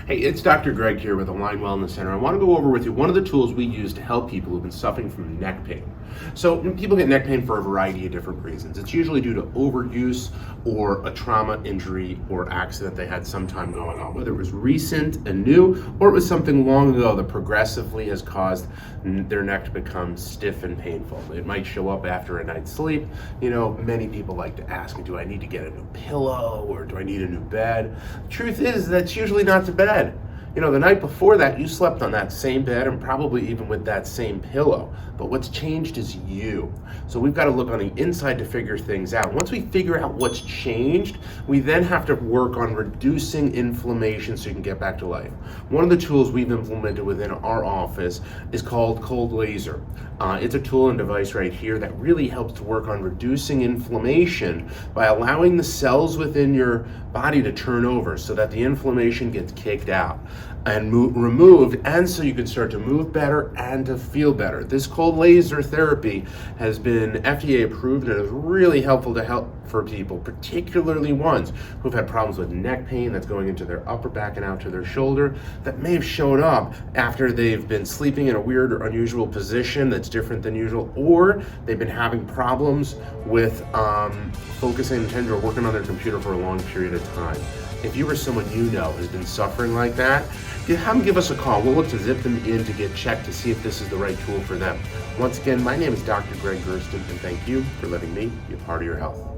Hey, it's Dr. Gregg here with Align Wellness Center. I want to go over with you one of the tools we use to help people who've been suffering from neck pain. So people get neck pain for a variety of different reasons. It's usually due to overuse or a trauma, injury, or accident they had some time going on, whether it was recent and new, or it was something long ago that progressively has caused their neck to become stiff and painful. It might show up after a night's sleep. You know, many people like to ask me, do I need to get a new pillow or do I need a new bed? The truth is that's usually not the bed. You know, the night before that, you slept on that same bed and probably even with that same pillow. But what's changed is you. So we've got to look on the inside to figure things out. Once we figure out what's changed, we then have to work on reducing inflammation so you can get back to life. One of the tools we've implemented within our office is called cold laser. It's a tool and device right here that really helps to work on reducing inflammation by allowing the cells within your body to turn over so that the inflammation gets kicked out and removed, and so you can start to move better and to feel better. This cold laser therapy has been FDA approved and is really helpful to help for people, particularly ones who've had problems with neck pain that's going into their upper back and out to their shoulder that may have shown up after they've been sleeping in a weird or unusual position that's different than usual, or they've been having problems with focusing attention or working on their computer for a long period of time. If you or someone you know has been suffering like that, have them give us a call. We'll look to zip them in to get checked to see if this is the right tool for them. Once again, my name is Dr. Gregg Gerstin, and thank you for letting me be a part of your health.